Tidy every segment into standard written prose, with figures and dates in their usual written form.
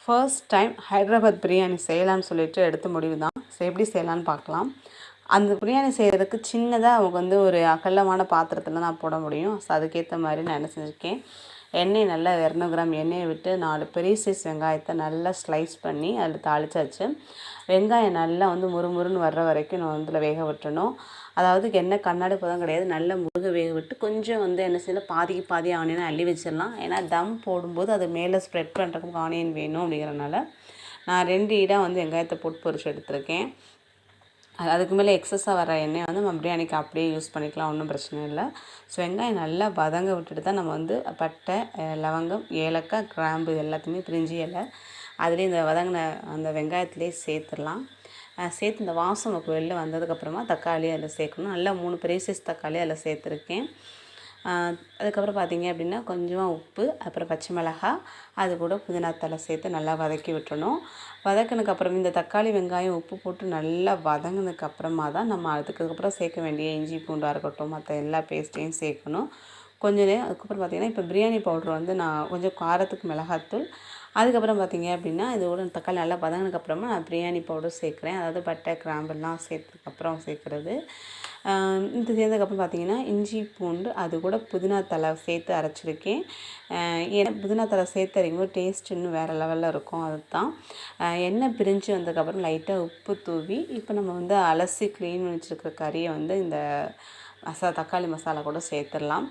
First time Hyderabad biryani செய்யலான்னு சொல்லிட்டு எடுத்த முடிவு தான். ஸோ எப்படி செய்யலான்னு பார்க்கலாம். அந்த பிரியாணி செய்கிறதுக்கு சின்னதாக அவங்க வந்து ஒரு அகலமான பாத்திரத்தில் நான் போட முடியும். ஸோ அதுக்கேற்ற மாதிரி நான் என்ன செஞ்சுருக்கேன், எண்ணெய் நல்லா 200 கிராம் எண்ணெயை விட்டு 4 பெரிய சைஸ் வெங்காயத்தை நல்லா ஸ்லைஸ் பண்ணி அதில் தாளிச்சாச்சு. வெங்காயம் நல்லா வந்து முறுமுறுன்னு வர்ற வரைக்கும் நான் வந்து வேக விட்டுறணும். அதாவது எண்ணெய் கண்ணாடி பதம் கிடையாது, நல்லா முருக வேக விட்டு கொஞ்சம் வந்து என்ன செய்யலாம், பாதிக்கு பாதி ஆனியனை அள்ளி வச்சிடலாம். ஏன்னா தம் போடும்போது அது மேலே ஸ்ப்ரெட் பண்ணுறதுக்கு ஆனியன் வேணும் அப்படிங்கிறனால நான் 2 ஈடாக வந்து வெங்காயத்தை போட்டு பொரிச்சு எடுத்திருக்கேன். அதுக்கு மேலே எக்ஸஸாக வர எண்ணெயை வந்து நம்ம பிரியாணிக்கு அப்படியே யூஸ் பண்ணிக்கலாம், ஒன்றும் பிரச்சனை இல்லை. ஸோ வெங்காயம் நல்லா வதங்க விட்டுட்டு தான் நம்ம வந்து பட்டை, லவங்கம், ஏலக்காய், கிராம்பு எல்லாத்தையுமே பிரிஞ்சி இலை அதுலேயே இந்த வதங்கின அந்த வெங்காயத்துலேயே சேர்த்துடலாம். சேர்த்து இந்த வாசம் நமக்கு வெளில வந்ததுக்கப்புறமா தக்காளி அதில் சேர்க்கணும். நல்லா 3 பெரிய சைஸ் தக்காளி அதில் சேர்த்துருக்கேன். அதுக்கப்புறம் பார்த்திங்க அப்படின்னா கொஞ்சமாக உப்பு, அப்புறம் பச்சை மிளகாய், அது கூட புதினா தழை சேர்த்து நல்லா வதக்கி விட்டுறணும். வதக்கினதுக்கப்புறம் இந்த தக்காளி வெங்காயம் உப்பு போட்டு நல்லா வதங்கினதுக்கப்புறமா தான் நம்ம அதுக்கப்புறம் சேர்க்க வேண்டிய இஞ்சி பூண்டாக இருக்கட்டும் மற்ற எல்லா பேஸ்ட்டையும் சேர்க்கணும். கொஞ்சம் நேரம் அதுக்கப்புறம் பார்த்திங்கன்னா இப்போ பிரியாணி பவுட்ரு வந்து நான் கொஞ்சம் காரத்துக்கு மிளகாத்தூள், அதுக்கப்புறம் பார்த்திங்க அப்படின்னா இதோட தக்காளி நல்லா வதங்கினதுக்கப்புறமா நான் பிரியாணி பவுடர் சேர்க்குறேன். அதாவது பட்டை, கிராம்பெல்லாம் சேர்த்ததுக்கப்புறம் சேர்க்குறது. இது சேர்ந்ததுக்கப்புறம் பார்த்திங்கன்னா இஞ்சி பூண்டு, அது கூட புதினா தழை சேர்த்து அரைச்சிருக்கேன். ஏன்னா புதினா தழை சேர்த்து அரைக்கும்போது டேஸ்ட் இன்னும் வேறு லெவலில் இருக்கும். அதுதான் எண்ணெய் பிரிஞ்சு வந்ததுக்கப்புறம் லைட்டாக உப்பு தூவி இப்போ நம்ம வந்து அலசி க்ளீன் பண்ணி வச்சுருக்கிற கறியை வந்து இந்த தக்காளி மசாலா கூட சேர்த்துடலாம்.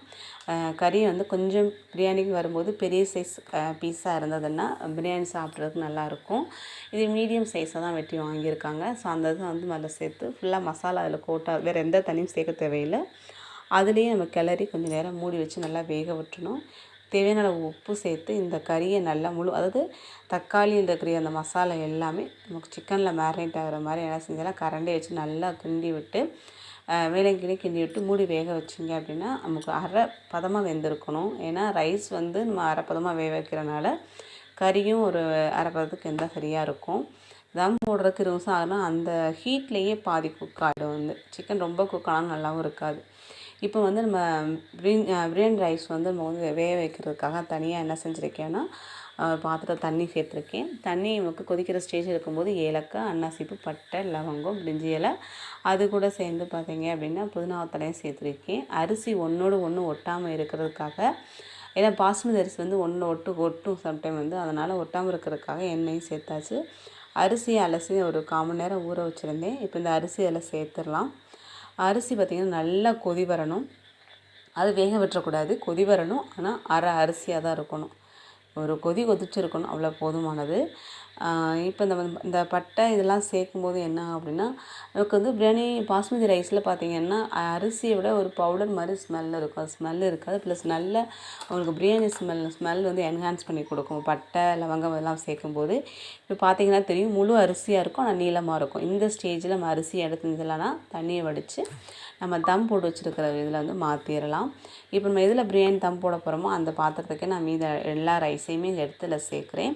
கறி வந்து கொஞ்சம் பிரியாணிக்கு வரும்போது பெரிய சைஸ் பீஸாக இருந்ததுன்னா பிரியாணி சாப்பிட்றதுக்கு நல்லாயிருக்கும். இது மீடியம் சைஸாக தான் வெட்டி வாங்கியிருக்காங்க. ஸோ அந்த இது வந்து மேலே சேர்த்து ஃபுல்லாக மசாலா அதில் கோட்டாக வேறு எந்த தண்ணியும் சேர்க்க தேவையில்லை. அதுலேயே நம்ம கிளறி கொஞ்சம் நேரம் மூடி வச்சு நல்லா வேக விட்டுணும். தேவையான அளவு உப்பு சேர்த்து இந்த கறியை நல்லா அதாவது தக்காளியில் இருக்கிற அந்த மசாலா எல்லாமே நமக்கு சிக்கனில் மேரினேட் ஆகிற மாதிரி என்ன செஞ்சாலும் கரண்டி வச்சு நல்லா கிண்டி விட்டு வேலைக்கிளே கிண்டி விட்டு மூடி வேக வச்சிங்க அப்படின்னா நமக்கு அரை பதமாக வெந்திருக்கணும். ஏன்னா ரைஸ் வந்து நம்ம அரை பதமாக வேக வைக்கிறனால கறியும் ஒரு அரை பதத்துக்கு இருந்தால் சரியாக இருக்கும். தம் போடுறதுக்கு 20 நிமிஷம் ஆகுனா அந்த ஹீட்லேயே பாதி குக் ஆகிடும். வந்து சிக்கன் ரொம்ப குக் ஆனாலும் நல்லாவும் இருக்காது. இப்போ வந்து நம்ம பிரியாணி ரைஸ் வந்து நம்ம வந்து வேக வைக்கிறதுக்காக தனியாக என்ன செஞ்சுருக்கேன்னா பாத்திரம் தண்ணி சேர்த்துருக்கேன். தண்ணி நமக்கு கொதிக்கிற ஸ்டேஜ் இருக்கும்போது ஏலக்காய், அன்னாசிப்பூ, பட்டை, லவங்கம், பிரிஞ்சி இலை, அது கூட சேர்ந்து பார்த்திங்க அப்படின்னா புதினா தழையும் சேர்த்துருக்கேன். அரிசி ஒன்றோடு ஒன்று ஒட்டாமல் இருக்கிறதுக்காக, ஏன்னா பாஸ்மதி அரிசி வந்து ஒட்டும் சம்டைம் வந்து, அதனால் ஒட்டாமல் இருக்கிறதுக்காக எண்ணெயும் சேர்த்தாச்சு. அரிசியை அலசி ஒரு 1/4 மணி நேரம் ஊற வச்சுருந்தேன். இப்போ இந்த அரிசி அதில் சேர்த்துடலாம். அரிசி பார்த்திங்கன்னா நல்லா கொதி வரணும். அது வேக விட்டுறக்கூடாது, கொதி வரணும். ஆனால் அரை அரிசியாக தான் இருக்கணும். ஒரு கொதி கொதிச்சிருக்கணும், அவ்வளோ போதுமானது. இப்போ இந்த பட்டை இதெல்லாம் சேர்க்கும்போது என்ன அப்படின்னா நமக்கு வந்து பிரியாணி பாஸ்மதி ரைஸில் பார்த்திங்கன்னா அரிசியை விட ஒரு பவுடர் மாதிரி ஸ்மெல் இருக்கும். அது ஸ்மெல் இருக்காது. ப்ளஸ் நல்ல உங்களுக்கு பிரியாணி ஸ்மெல் வந்து என்ஹான்ஸ் பண்ணி கொடுக்கும் பட்டை, லவங்கம் இதெல்லாம் சேர்க்கும்போது. இப்போ பார்த்திங்கன்னா தெரியும், முழு அரிசியாக இருக்கும் ஆனால் நீளமாக இருக்கும். இந்த ஸ்டேஜில் நம்ம அரிசி எடுத்துருந்தலன்னா தண்ணியை வடித்து நம்ம தம் போட்டு வச்சுருக்கிற இதில் வந்து மாற்றிடலாம். இப்போ நம்ம எதில் பிரியாணி தம் போட போகிறோமோ அந்த பாத்திரத்துக்கு நான் மீத எல்லா ரைஸையுமே இடத்துல சேர்க்குறேன்.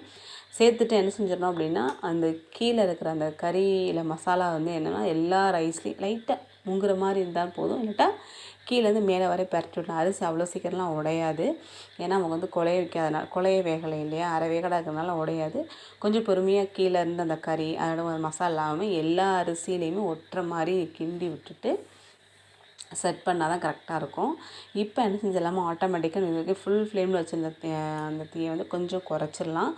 சேர்த்துட்டு என்ன செஞ்சிடணும் அப்படின்னா அந்த கீழே இருக்கிற அந்த கறியில் மசாலா வந்து என்னென்னா எல்லா ரைஸ்லேயும் லைட்டாக முங்குற மாதிரி இருந்தால் போதும். இல்லாட்டா கீழேருந்து மேலே வரை பரட்டி விடலாம். அரிசி அவ்வளோ சீக்கிரம்லாம் உடையாது. ஏன்னா அவங்க வந்து குழைய வேகலை இல்லையா, அரை வேகடாக இருக்கிறதுனால உடையாது. கொஞ்சம் பொறுமையாக கீழே இருந்து அந்த கறி அதோட மசாலா இல்லாமல் எல்லா அரிசியிலையுமே ஒட்டுற மாதிரி கிண்டி விட்டுட்டு செட் பண்ணால் தான் கரெக்டாக இருக்கும். இப்போ என்ன செஞ்சிடலாமா, ஆட்டோமேட்டிக்காக நீங்கள் ஃபுல் ஃப்ளேமில் வச்சுருந்த அந்த தீயை வந்து கொஞ்சம் குறைச்சிடலாம்.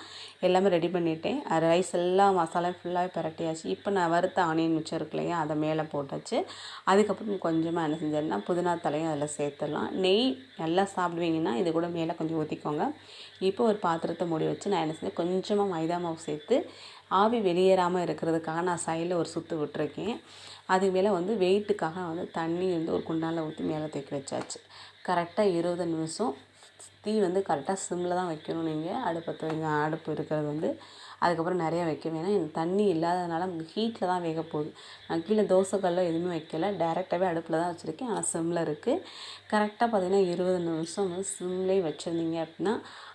எல்லாமே ரெடி பண்ணிவிட்டேன். ரைஸ் எல்லாம் மசாலாவும் ஃபுல்லாகவே பரட்டியாச்சு. இப்போ நான் வறுத்த ஆனியன் மிச்சம் இருக்கு இல்லையா, அதை மேலே போட்டாச்சு. அதுக்கப்புறம் கொஞ்சமாக என்ன செஞ்சேன்னா புதினா தலையும் அதில் சேர்த்துடலாம். நெய் நல்லா சாப்பிடுவீங்கன்னா இது கூட மேலே கொஞ்சம் ஊற்றிக்கோங்க. இப்போ ஒரு பாத்திரத்தை மூடி வச்சு நான் என்ன செஞ்சேன், கொஞ்சமாக மைதா மாவு சேர்த்து ஆவி வெளியேறாமல் இருக்கிறதுக்காக நான் சைடில் ஒரு சுற்று விட்டுருக்கேன். அதுக்கு மேலே வந்து வெயிட்டுக்காக வந்து தண்ணி வந்து ஒரு குண்டானில் ஊற்றி மேலே தூக்கி வச்சாச்சு. கரெக்டாக 20 நிமிஷம் தீ வந்து கரெக்டாக சிம்மில் தான் வைக்கணும். நீங்கள் அடுப்பு இருக்கிறது வந்து அதுக்கப்புறம் நிறையா வைக்க வேணாம். எனக்கு தண்ணி இல்லாததுனால ஹீட்டில் தான் வேக போகுது. நான் கீழே தோசைக்கல்ல எதுவுமே வைக்கலை, டைரெக்டாகவே அடுப்பில் தான் வச்சுருக்கேன். ஆனால் சிம்மில் இருக்குது. கரெக்டாக பார்த்திங்கன்னா 20 நிமிஷம் வந்து சிம்லேயே வச்சுருந்தீங்க அப்படின்னா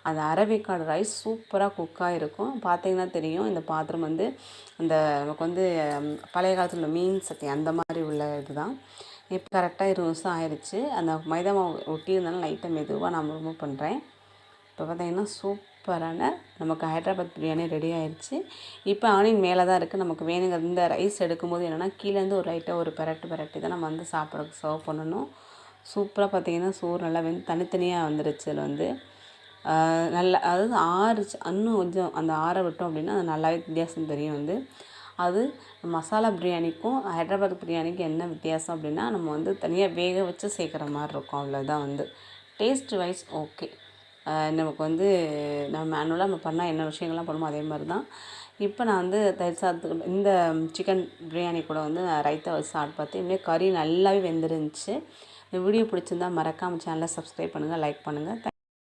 அந்த அரவேக்காடு ரைஸ் சூப்பராக குக்காக இருக்கும். பார்த்திங்கன்னா தெரியும், இந்த பாத்திரம் வந்து அந்த நமக்கு வந்து பழைய காலத்தில் உள்ள மீன் சட்டி அந்த மாதிரி உள்ள இதுதான். இப்போ கரெக்டாக 20 நிமிஷம் ஆயிடுச்சு. அந்த மைதா மாவு ஒட்டி இருந்தாலும் லைட்டாக மெதுவாக நான் ரிமூவ் பண்ணுறேன். இப்போ பார்த்திங்கன்னா சூப்பரான நமக்கு ஹைதராபாத் பிரியாணி ரெடி ஆயிடுச்சு. இப்போ ஆனியன் மேலே தான் இருக்குது. நமக்கு வேணுங்கிற இந்த ரைஸ் எடுக்கும்போது என்னென்னா கீழேருந்து ஒரு லைட்டாக ஒரு பெரட்டி தான் நம்ம வந்து சாப்பிட்றதுக்கு சர்வ் பண்ணணும். சூப்பராக பார்த்திங்கன்னா சோறு நல்லா தனித்தனியாக வந்துருச்சு. அதில் வந்து நல்லா அதாவது ஆறுச்சு. இன்னும் கொஞ்சம் அந்த ஆற விட்டோம் அப்படின்னா அது நல்லாவே வித்தியாசம் தெரியும் வந்து. அது மசாலா பிரியாணிக்கும் ஹைதராபாத் பிரியாணிக்கும் என்ன வித்தியாசம் அப்படின்னா நம்ம வந்து தனியாக வேக வச்சு சேர்க்குற மாதிரி இருக்கும். அவ்வளோதான் வந்து டேஸ்ட் வைஸ் ஓகே. நமக்கு வந்து நம்ம மேனுவலாக நம்ம பண்ணால் என்ன விஷயங்கள்லாம் பண்ணுமோ அதே மாதிரி தான். இப்போ நான் வந்து தயிர் சாதத்துக்கு இந்த சிக்கன் பிரியாணி கூட வந்து நான் ரைத்தா வச்சு சாப்பிட்டு பார்த்தேன். இனிமேல் கறி நல்லாவே வெந்துருந்துச்சு. இந்த வீடியோ பிடிச்சிருந்தா மறக்காமல் சேனலை சப்ஸ்கிரைப் பண்ணுங்கள், லைக் பண்ணுங்கள்.